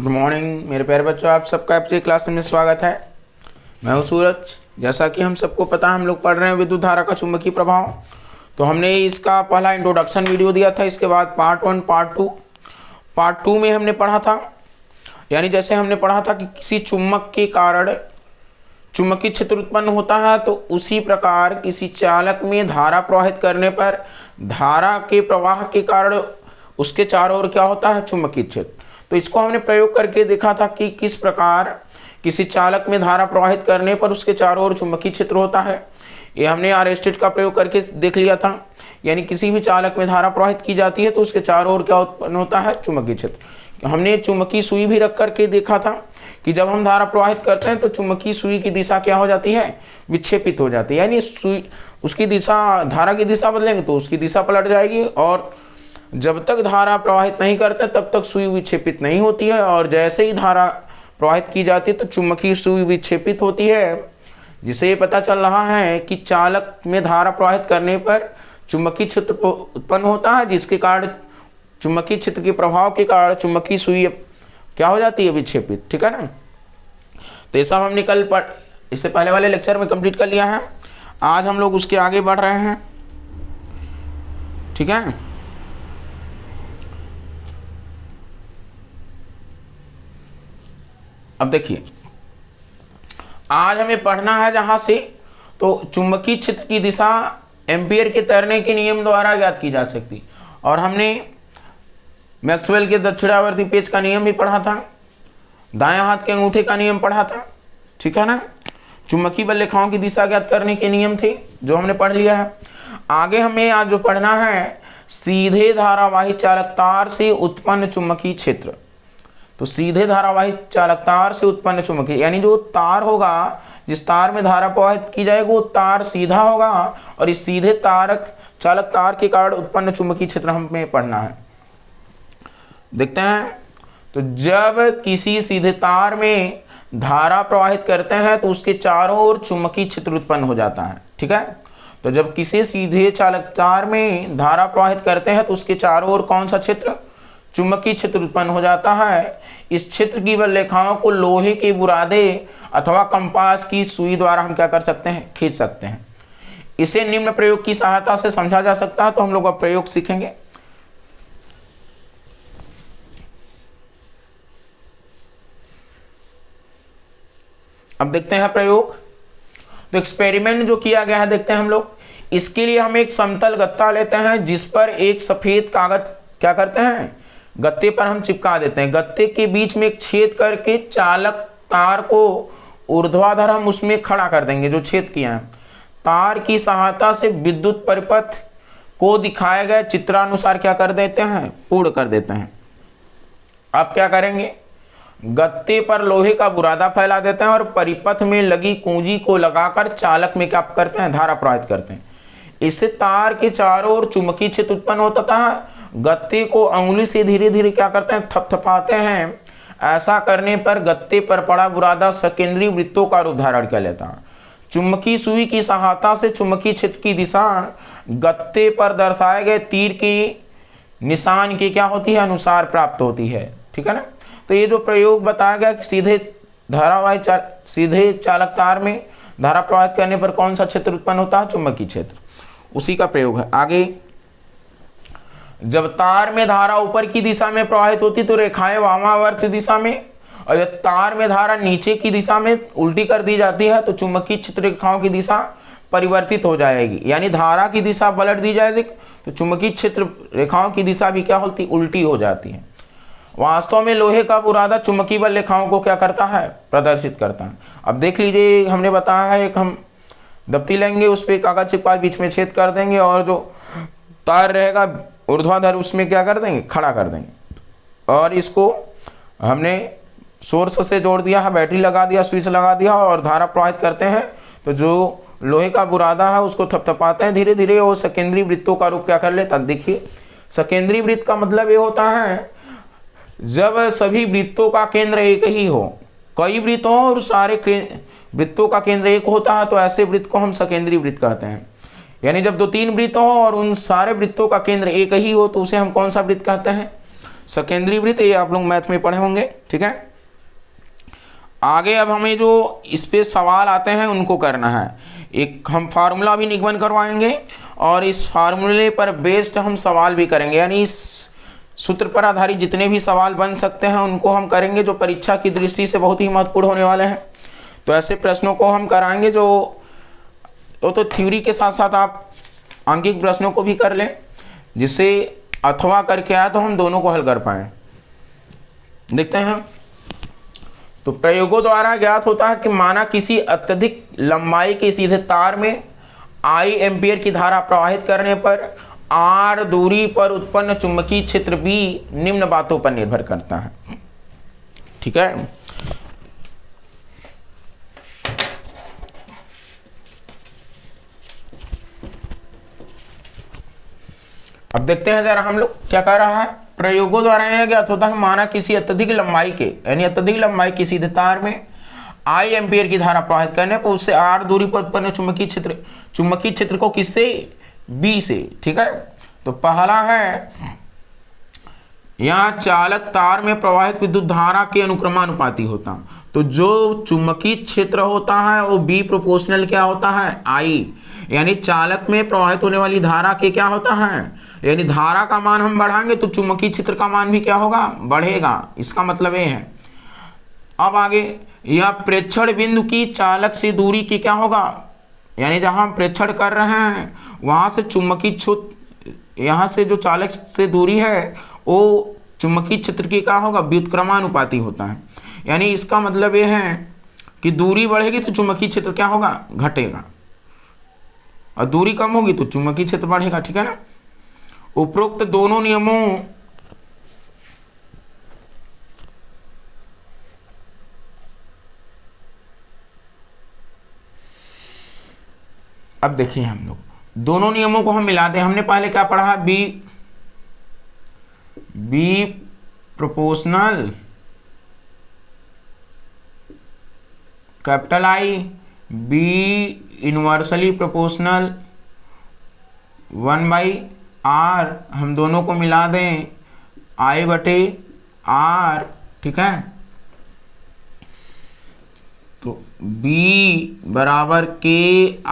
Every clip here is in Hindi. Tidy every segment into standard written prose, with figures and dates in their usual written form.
गुड मॉर्निंग मेरे प्यारे बच्चों, आप सबका आपकी क्लास में स्वागत है। मैं हूं सूरज। जैसा कि हम सबको पता है, हम लोग पढ़ रहे हैं विद्युत धारा का चुंबकीय प्रभाव। तो हमने इसका पहला इंट्रोडक्शन वीडियो दिया था। इसके बाद पार्ट 1 पार्ट टू में हमने पढ़ा था, यानी जैसे हमने पढ़ा था कि किसी चुंबक के कारण चुंबकीय क्षेत्र उत्पन्न होता है, तो उसी प्रकार किसी चालक में धारा प्रवाहित करने पर धारा के प्रवाह के कारण उसके चारों ओर क्या होता है, चुंबकीय क्षेत्र। तो इसको हमने प्रयोग करके देखा था कि किस प्रकार किसी चालक में धारा प्रवाहित करने पर उसके चारों ओर चुंबकीय क्षेत्र होता है। ये हमने आरेस्टेड का प्रयोग करके देख लिया था, यानी किसी भी चालक में धारा प्रवाहित की जाती है तो उसके चारों ओर क्या उत्पन्न होता है, चुंबकीय क्षेत्र। हमने चुंबकीय सुई भी रख करके देखा था कि जब हम धारा प्रवाहित करते हैं तो चुंबकीय सुई की दिशा क्या हो जाती है, विक्षेपित हो जाती है। यानी सुई उसकी दिशा, धारा की दिशा बदलेंगे तो उसकी दिशा पलट जाएगी, और जब तक धारा प्रवाहित नहीं करते तब तक सुई विक्षेपित नहीं होती है, और जैसे ही धारा प्रवाहित की जाती है तो चुंबकीय सुई विक्षेपित होती है। जिसे ये पता चल रहा है कि चालक में धारा प्रवाहित करने पर चुंबकीय क्षेत्र उत्पन्न होता है, जिसके कारण चुंबकीय क्षेत्र के प्रभाव के कारण चुंबकीय सुई क्या हो जाती है, विक्षेपित। ठीक है ना। तो ये सब हमने कल इससे पहले वाले लेक्चर में कंप्लीट कर लिया है। आज हम लोग उसके आगे बढ़ रहे हैं। ठीक है। अब देखिए, आज हमें पढ़ना है जहां से, तो चुंबकीय क्षेत्र की दिशा एम्पियर के तैरने के नियम द्वारा ज्ञात की जा सकती। और हमने मैक्सवेल के दक्षिणावर्ती पेच का नियम भी पढ़ा था, दाएं हाथ के अंगूठे का नियम पढ़ा था। ठीक है ना। चुंबकीय बल रेखाओं की दिशा ज्ञात करने के नियम थे जो हमने पढ़ लिया है। आगे हमें आज जो पढ़ना है, सीधे धारावाही चालक तार से उत्पन्न चुंबकीय क्षेत्र। तो सीधे धारावाही चालक तार से उत्पन्न चुंबकीय, यानी जो तार होगा, जिस तार में धारा प्रवाहित की जाएगी वो तार सीधा होगा, और इस सीधे चालक तार के कारण उत्पन्न चुंबकीय क्षेत्र हमें पढ़ना है। देखते हैं। तो जब किसी सीधे तार में धारा प्रवाहित करते हैं तो उसके चारों ओर चुंबकीय क्षेत्र उत्पन्न हो जाता है। ठीक है। तो जब किसी सीधे चालक तार में धारा प्रवाहित करते हैं तो उसके चारों ओर कौन सा क्षेत्र, चुंबकीय क्षेत्र उत्पन्न हो जाता है। इस क्षेत्र की बल रेखाओं को लोहे के बुरादे अथवा कंपास की सुई द्वारा हम क्या कर सकते हैं, खींच सकते हैं। इसे निम्न प्रयोग की सहायता से समझा जा सकता है। तो हम लोग अब प्रयोग सीखेंगे। अब देखते हैं प्रयोग। तो एक्सपेरिमेंट जो किया गया है देखते हैं हम लोग। इसके लिए हम एक समतल गत्ता लेते हैं जिस पर एक सफेद कागज क्या करते हैं, गत्ते पर हम चिपका देते हैं। गत्ते के बीच में एक छेद करके चालक तार को ऊर्ध्वाधर हम उसमें खड़ा कर देंगे, जो छेद किया है। तार की सहायता से विद्युत परिपथ को दिखाए गए चित्रानुसार क्या कर देते हैं, पूर्ण कर देते हैं। अब क्या करेंगे, गत्ते पर लोहे का बुरादा फैला देते हैं और परिपथ में लगी कुंजी को लगाकर चालक में क्या करते हैं, धारा प्रवाहित करते हैं। इससे तार के चारों ओर चुंबकीय क्षेत्र उत्पन्न होता है। गत्ते को अंगुली से धीरे धीरे क्या करते हैं, थपथपाते हैं। ऐसा करने पर गत्ते पर पड़ा बुरादा सकेंद्रीय वृत्तों का रूप धारण कर लेता है। चुंबकीय सुई की सहायता से चुंबकीय क्षेत्र की दिशा गत्ते पर दर्शाए गए तीर की निशान के क्या होती है, अनुसार प्राप्त होती है। ठीक है ना। तो ये जो प्रयोग बताया गया कि सीधे चालक तार में धारा प्रवाहित करने पर कौन सा क्षेत्र उत्पन्न होता है, चुंबकीय क्षेत्र, उसी का प्रयोग है। आगे, जब तार में धारा ऊपर की दिशा में प्रवाहित होती तो रेखाएं वामावर्त दिशा में, और जब तार में धारा नीचे की दिशा में उल्टी कर दी जाती है तो चुंबकीय क्षेत्र रेखाओं की दिशा परिवर्तित हो जाएगी। यानी धारा की दिशा पलट दी जाएगी तो चुंबकीय क्षेत्र रेखाओं की दिशा भी क्या होती, उल्टी हो जाती है। वास्तव में लोहे का बुरादा चुंबकीय बल रेखाओं को क्या करता है, प्रदर्शित करता है। अब देख लीजिए, हमने बताया है, एक हम दफ्ती लेंगे, उस पर कागज चिपका बीच में छेद कर देंगे, और जो तार रहेगा ऊर्ध्वाधर उसमें क्या कर देंगे, खड़ा कर देंगे। और इसको हमने सोर्स से जोड़ दिया है, बैटरी लगा दिया, स्विच लगा दिया, और धारा प्रवाहित करते हैं। तो जो लोहे का बुरादा है उसको थपथपाते हैं धीरे धीरे, वो सकेंद्रीय वृत्तों का रूप क्या कर लेता। देखिए, सकेंद्रीय वृत्त का मतलब ये होता है जब सभी वृत्तों का केंद्र एक ही हो, कई वृत्त हो और सारे वृत्तों का केंद्र एक होता है, तो ऐसे वृत्त को हम सकेंद्रीय वृत्त कहते हैं। यानी जब 2-3 वृत्त हो और उन सारे वृत्तों का केंद्र एक ही हो तो उसे हम कौन सा वृत्त कहते हैं, सकेंद्रीय वृत्त, ये आप लोग मैथ में पढ़े होंगे, ठीक है। आगे अब हमें जो इस पे सवाल आते हैं उनको करना है। एक हम फार्मूला भी निगमन करवाएंगे और इस फार्मूले पर बेस्ड हम सवाल भी करेंगे, यानी इस सूत्र पर आधारित जितने भी सवाल बन सकते हैं उनको हम करेंगे, जो परीक्षा की दृष्टि से बहुत ही महत्वपूर्ण होने वाले हैं। तो ऐसे प्रश्नों को हम कराएंगे जो तो थ्योरी के साथ साथ आप अंकिक प्रश्नों को भी कर लें, जिससे अथवा करके आए तो हम दोनों को हल कर पाएँ। देखते हैं। तो प्रयोगों द्वारा ज्ञात होता है कि माना किसी अत्यधिक लंबाई के सीधे तार में I एम्पियर की धारा प्रवाहित करने पर R दूरी पर उत्पन्न चुंबकीय क्षेत्र भी निम्न बातों पर निर्भर करता है, ठीक है। अब देखते हैं जरा हम लोग क्या कर रहा है। प्रयोगों द्वारा यह ज्ञात होता है माना किसी अत्यधिक लंबाई के यानी अत्यधिक लंबाई की सीधे तार में I एम्पियर की धारा प्रवाहित करने पर उससे R दूरी पर उत्पन्न चुंबकीय क्षेत्र को किससे, B से, ठीक है। तो पहला है यहाँ चालक तार में प्रवाहित विद्युत धारा के अनुक्रमानुपाती होता, तो जो चुंबकीय क्षेत्र होता है वो B प्रोपोर्शनल क्या होता है, I, यानी चालक में प्रवाहित होने वाली धारा के क्या होता है, यानी धारा का मान हम बढ़ाएंगे तो चुंबकीय क्षेत्र का मान भी क्या होगा, बढ़ेगा। इसका मतलब ये है। अब आगे यह प्रेक्षण बिंदु की चालक से दूरी की क्या होगा, यानी जहां हम प्रेक्षण कर रहे हैं वहां से चुंबकीय क्षेत्र, यहाँ से जो चालक से दूरी है वो चुंबकीय क्षेत्र की क्या होगा, व्युत्क्रमानुपाती होता है। यानी इसका मतलब ये है कि दूरी बढ़ेगी तो चुंबकीय क्षेत्र क्या होगा, घटेगा, और दूरी कम होगी तो चुंबकीय क्षेत्र बढ़ेगा, ठीक है ना। उपरोक्त दोनों नियमों अब देखिए हम लोग दोनों नियमों को हम मिला दें। हमने पहले क्या पढ़ा, B proportional capital I, B inversely proportional 1/r, हम दोनों को मिला दें I/r, ठीक है। तो B बराबर के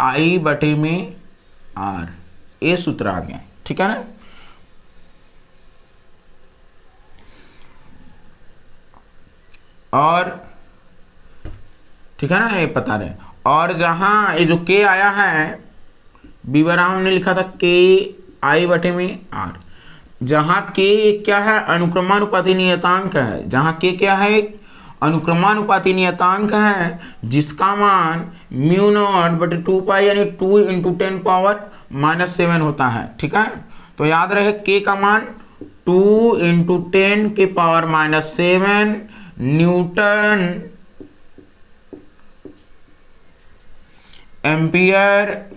I/r, ये सूत्र आ गया, ठीक है ना। और ठीक है ना, ये पता रहे। और जहां ये जो k आया है, B बराबर हमने लिखा था के I/r, जहां k क्या है, अनुक्रमानुपाती नियतांक है। जहां k क्या है, एक अनुक्रमानुपाती नियतांक है जिसका मान μ0/2π यानी 2 × 10⁻⁻7 होता है, ठीक है। तो याद रहे k का मान 2 × 10⁻⁻7 न्यूटन एम्पियर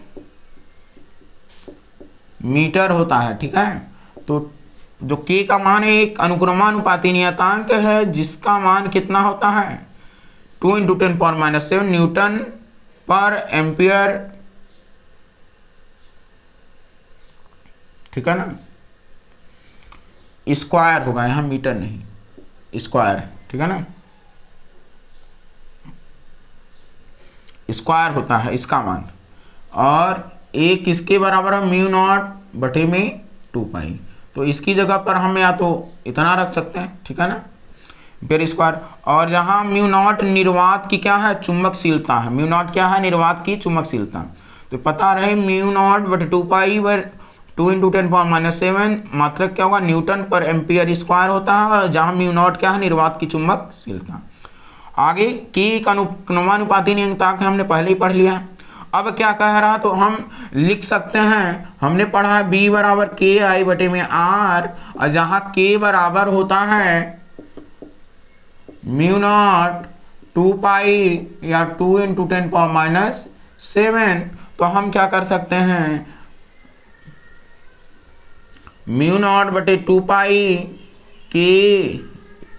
मीटर होता है, ठीक है। तो जो k का मान है एक अनुक्रमानुपाती नियतांक है जिसका मान कितना होता है, 2 × 10⁻⁻7 न्यूटन पर एम्पियर, ठीक है ना। स्क्वायर होगा यहाँ, मीटर नहीं, स्क्वायर, ठीक है ना, स्क्वायर होता है इसका मान। और एक किसके बराबर है, μ0/2π, तो इसकी जगह पर हम या तो इतना रख सकते हैं, ठीक है ना, फिर स्क्वायर। और जहां μ0 निर्वात की क्या है, चुंबकशीलता है। μ0 क्या है, निर्वात की चुंबकशीलता। तो पता रहे μ0/2π 2 × 10⁻⁻7 मात्रक क्या होगा, न्यूटन पर एम्पियर स्क्वायर होता है, जहां μ0 क्या है, निर्वात की चुंबकशीलता। आगे k का अनुक्रमानुपाती नियतांक हमने पहले ही पढ़ लिया है। अब क्या कह रहा, तो हम लिख सकते हैं, हमने पढ़ा है B बराबर के I/r, और जहां k बराबर होता है μ0/2π या 2 × 10⁻⁻7, तो हम क्या कर सकते हैं, μ0/2π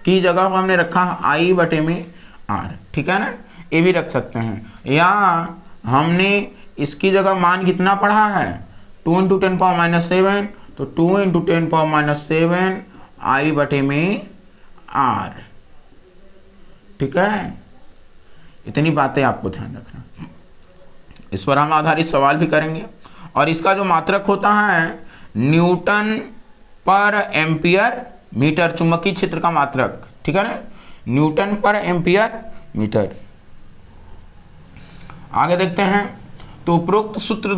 की जगह हमने रखा I/r, ठीक है ना, ये भी रख सकते हैं। या हमने इसकी जगह मान कितना पढ़ा है, 2 × 10⁻⁻7, तो 2 × 10⁻⁻7 आई बटे में आर। ठीक है, इतनी बातें आपको ध्यान रखना। इस पर हम आधारित सवाल भी करेंगे। और इसका जो मात्रक होता है न्यूटन पर एम्पियर मीटर, चुंबकीय क्षेत्र का मात्रक। ठीक है ना, न्यूटन पर एम्पियर मीटर। आगे देखते हैं। तो उपरोक्त सूत्र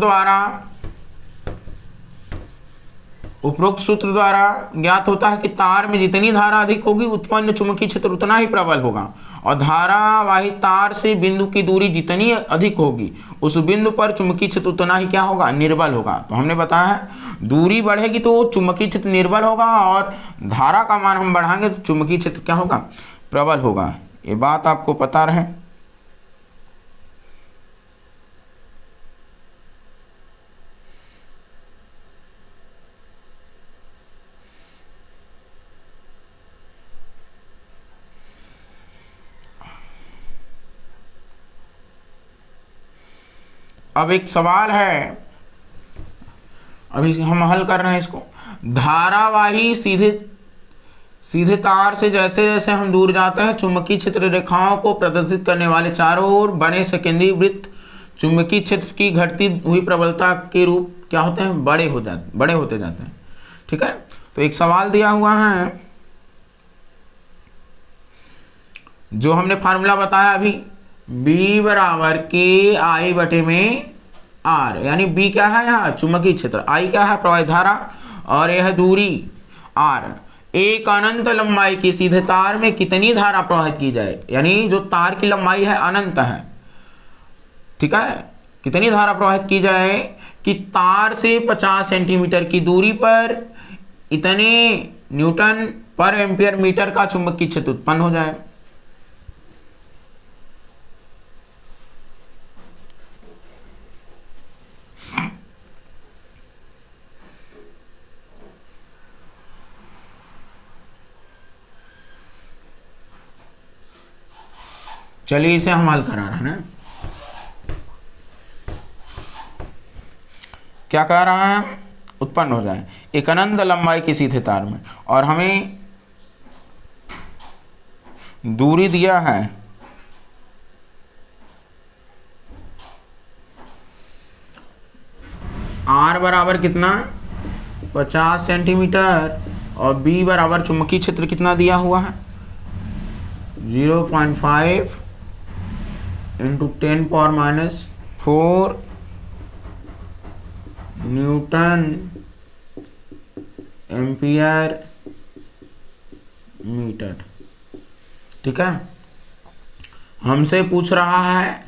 द्वारा ज्ञात होता है कि तार में जितनी धारा अधिक होगी उत्पन्न चुंबकीय क्षेत्र उतना ही प्रबल होगा, और धारावाही तार से बिंदु की दूरी जितनी अधिक होगी उस बिंदु पर चुंबकीय क्षेत्र उतना ही क्या होगा, निर्बल होगा। तो हमने बताया है दूरी बढ़ेगी तो चुंबकीय क्षेत्र निर्बल होगा, और धारा का मान हम बढ़ाएंगे तो चुंबकीय क्षेत्र क्या होगा, प्रबल होगा। ये बात आपको पता रहे। अब एक सवाल है, अभी हम हल कर रहे हैं इसको। धारावाही सीधे तार से जैसे जैसे हम दूर जाते हैं चुंबकीय क्षेत्र रेखाओं को प्रदर्शित करने वाले चारों ओर बने सेकेंडरी वृत्त चुंबकीय क्षेत्र की घटती हुई प्रबलता के रूप क्या होते हैं, बड़े होते जाते हैं। ठीक है, तो एक सवाल दिया हुआ है जो हमने फार्मूला बताया अभी, B बराबर के आई बटे में आर, यानी B क्या है यहाँ चुंबकीय क्षेत्र, I क्या है प्रवाहित धारा, और यह दूरी R। एक अनंत लंबाई की सीधे तार में कितनी धारा प्रवाहित की जाए, यानी जो तार की लंबाई है अनंत है। ठीक है, कितनी धारा प्रवाहित की जाए कि तार से 50 सेंटीमीटर की दूरी पर इतने न्यूटन पर एम्पियर मीटर का चुंबकीय क्षेत्र उत्पन्न हो जाए। चलिए इसे हम हल करा रहे हैं ना। क्या कह रहा है, उत्पन्न हो जाए एक अनंत लंबाई की सीधे तार में, और हमें दूरी दिया है R बराबर कितना 50 सेंटीमीटर, और B बराबर चुंबकीय क्षेत्र कितना दिया हुआ है 0.5 इंटू 10⁻⁴ न्यूटन एम्पियर मीटर। ठीक है, हमसे पूछ रहा है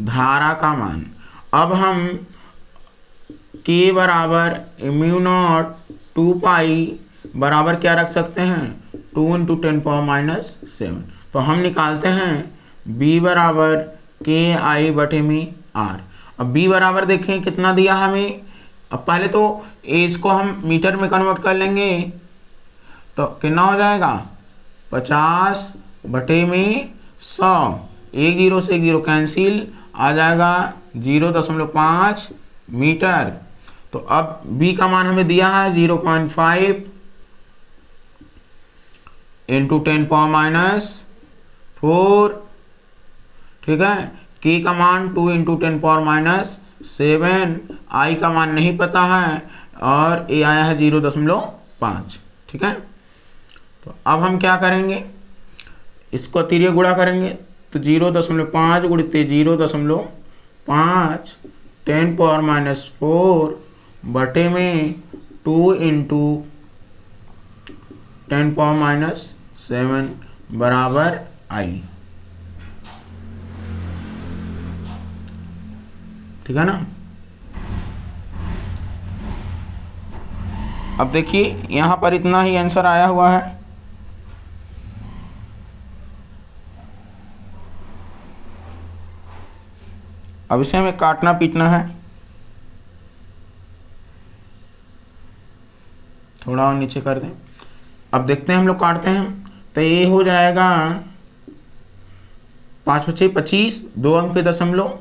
धारा का मान। अब हम K बराबर म्यू नॉट 2 बराबर क्या रख सकते हैं 2 इंटू 10⁻⁷। तो हम निकालते हैं B बराबर के आई बटे में R। अब B बराबर देखें कितना दिया हमें, अब पहले तो इसको हम मीटर में कन्वर्ट कर लेंगे तो कितना हो जाएगा 50 बटे में 100, एक जीरो से एक जीरो कैंसिल, आ जाएगा 0.5 मीटर। तो अब B का मान हमें दिया है 0.5 इंटू 10⁻⁴। ठीक है, K का मान 2 इंटू 10⁻⁷, I का मान नहीं पता है, और A आया है 0.5। ठीक है, तो अब हम क्या करेंगे, इसको अतिरिक्त गुणा करेंगे तो 0.5 गुणित 0.5 10⁻⁴ बटे में 2 इंटू 10⁻⁷ बराबर I। ठीक है ना। अब देखिए यहां पर इतना ही आंसर आया हुआ है। अब इसे हमें काटना पीटना है, थोड़ा और नीचे कर दें। अब देखते हैं हम लोग काटते हैं तो ये हो जाएगा 5 × 5 = 25, 2 अंक पे दशमलव,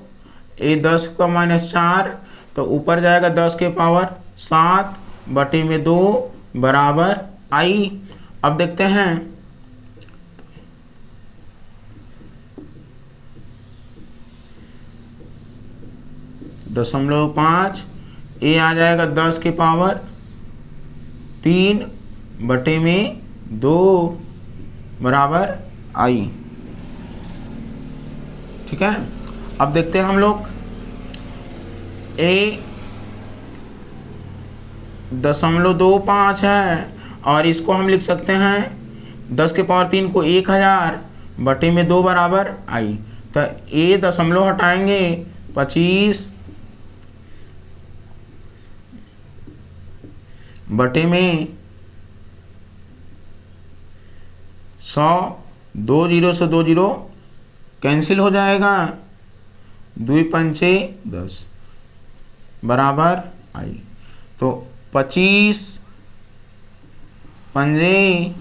ये 10 का -4 तो ऊपर जाएगा 10 के पावर 7 बटे में 2 बराबर आई। अब देखते हैं 0.5, ए आ जाएगा 10 की पावर 3 बटे में 2 बराबर आई। ठीक है, अब देखते हैं हम लोग ए 0.25 है और इसको हम लिख सकते हैं 10 के पावर 3 को 1000 बटे में 2 बराबर आई। तो ए दशमलव हटाएंगे 25 बटे में 100, 2 जीरो से 2 जीरो कैंसिल हो जाएगा, 2 पंचे 10 बराबर आई। तो 25 पंजे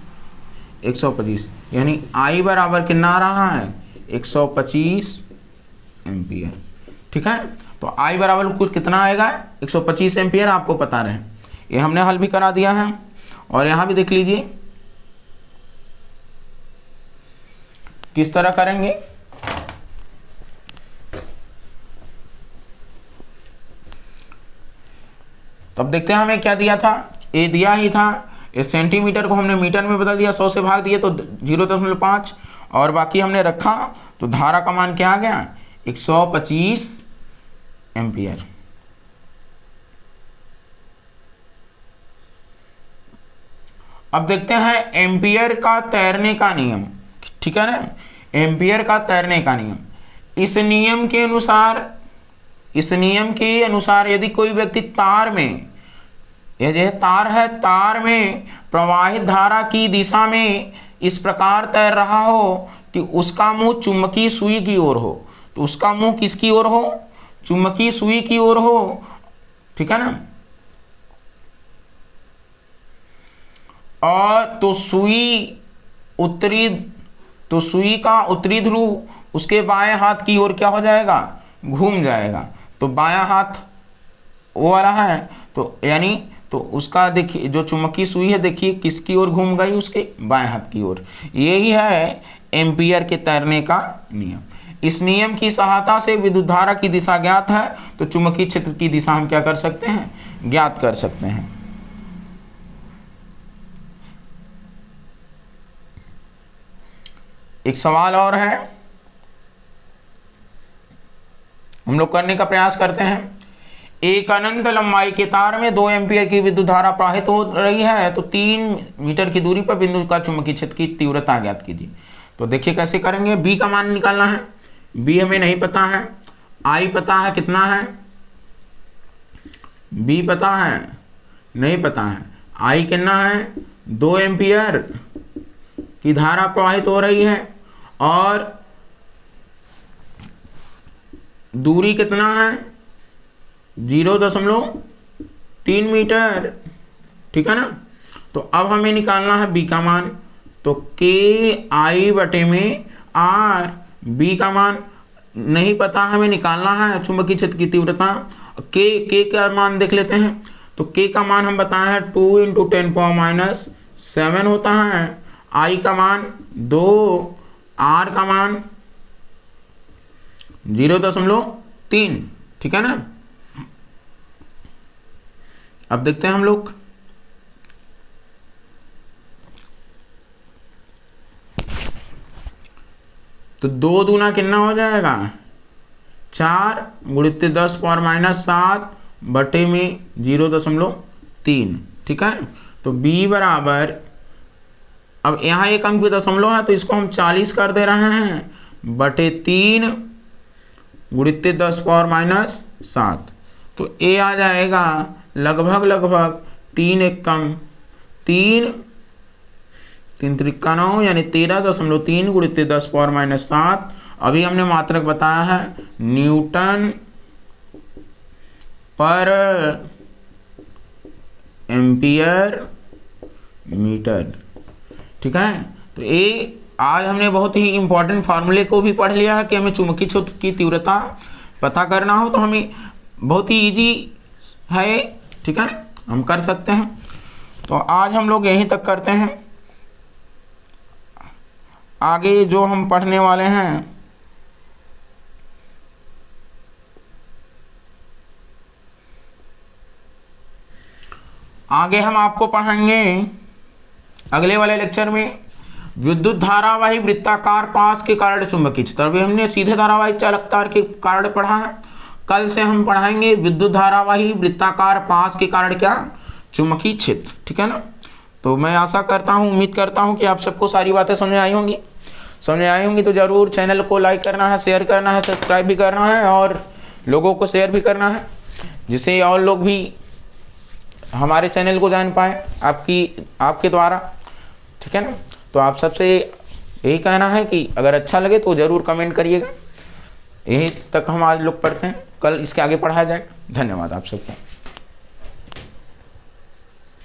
125, यानी आई बराबर कितना आ रहा है 125 एम्पियर। ठीक है, तो आई बराबर कुल कितना आएगा 125 एम्पियर, आपको पता रहे। ये हमने हल भी करा दिया है और यहाँ भी देख लीजिए किस तरह करेंगे। तो अब देखते हैं हमें क्या दिया था, ए दिया ही था, इस सेंटीमीटर को हमने मीटर में बदल दिया, 100 से भाग दिए तो 0.5 और बाकी हमने रखा, तो धारा का मान क्या आ गया 125 एम्पियर। अब देखते हैं एम्पियर का तैरने का नियम। ठीक है ना, एम्पियर का तैरने का नियम। इस नियम के अनुसार यदि कोई व्यक्ति तार में, यह तार है, तार में प्रवाहित धारा की दिशा में इस प्रकार तैर रहा हो कि उसका मुंह चुंबकीय सुई की ओर हो, तो उसका मुंह किसकी ओर हो, चुंबकीय सुई की ओर हो। ठीक है ना, और तो सुई का उत्तरी ध्रुव उसके बाएं हाथ की ओर क्या हो जाएगा, घूम जाएगा। तो बायां हाथ वो वाला है, तो यानी तो उसका देखिए जो चुंबकीय सुई है, देखिए किसकी ओर घूम गई, उसके बाएं हाथ की ओर। यही है एम्पियर के तैरने का नियम। इस नियम की सहायता से विद्युत धारा की दिशा ज्ञात है, तो चुंबकीय क्षेत्र की दिशा हम क्या कर सकते हैं, ज्ञात कर सकते हैं। एक सवाल और है, हम लोग करने का प्रयास करते हैं। एक अनंत लंबाई के तार में 2 एम्पियर की विद्युत धारा प्रवाहित हो रही है, तो 3 मीटर की दूरी पर बिंदु का चुंबकीय क्षेत्र की तीव्रता ज्ञात कीजिए। तो देखिए कैसे करेंगे, बी का मान निकालना है। बी हमें नहीं पता है, आई पता है कितना है, बी पता है नहीं पता है, आई कितना है 2 एम्पियर की धारा प्रवाहित हो रही है और दूरी कितना है 0.3 मीटर। ठीक है ना, तो अब हमें निकालना है बी का मान। तो के आई बटे में आर, बी का मान नहीं पता, हमें निकालना है चुंबकीय क्षेत्र की तीव्रता। के का मान देख लेते हैं, तो के का मान हम बताए हैं 2 × 10⁻⁷ होता है। आई का मान 2, आर का मान 0.3। ठीक है ना, अब देखते हैं हम लोग। तो 2 दूना कितना हो जाएगा 4 × 10⁻⁷ बटे में 0.3। ठीक है, तो b बराबर, अब यहाँ एक अंक भी दशमलव है तो इसको हम 40 कर दे रहे हैं बटे 3 × 10⁻⁷। तो a आ जाएगा लगभग 3 × 3 3×3 9, यानी 13.3 × 10⁻⁷। अभी हमने मात्रक बताया है न्यूटन पर एम्पियर मीटर। ठीक है, तो ये आज हमने बहुत ही इंपॉर्टेंट फार्मूले को भी पढ़ लिया है कि हमें चुंबकीय क्षेत्र की तीव्रता पता करना हो तो हमें बहुत ही इजी है। ठीक है, हम कर सकते हैं। तो आज हम लोग यहीं तक करते हैं। आगे जो हम पढ़ने वाले हैं आगे हम आपको पढ़ाएंगे अगले वाले लेक्चर में विद्युत धारावाही वृत्ताकार पास के कारण चुंबकीय क्षेत्र। अभी हमने सीधे धारावाही चालक तार के कारण पढ़ा है। कल से हम पढ़ाएंगे विद्युत धारावाही वृत्ताकार पास के कारण क्या, चुंबकीय क्षेत्र। ठीक है ना। तो मैं आशा करता हूँ, उम्मीद करता हूँ कि आप सबको सारी बातें समझ आई होंगी। तो ज़रूर चैनल को लाइक करना है, शेयर करना है, सब्सक्राइब भी करना है और लोगों को शेयर भी करना है, जिससे और लोग भी हमारे चैनल को जान पाए आपके द्वारा। ठीक है ना। तो आप सबसे यही कहना है कि अगर अच्छा लगे तो ज़रूर कमेंट करिएगा। यहीं तक हम आज लोग पढ़ते हैं, कल इसके आगे पढ़ाया जाएगा। धन्यवाद आप सबको।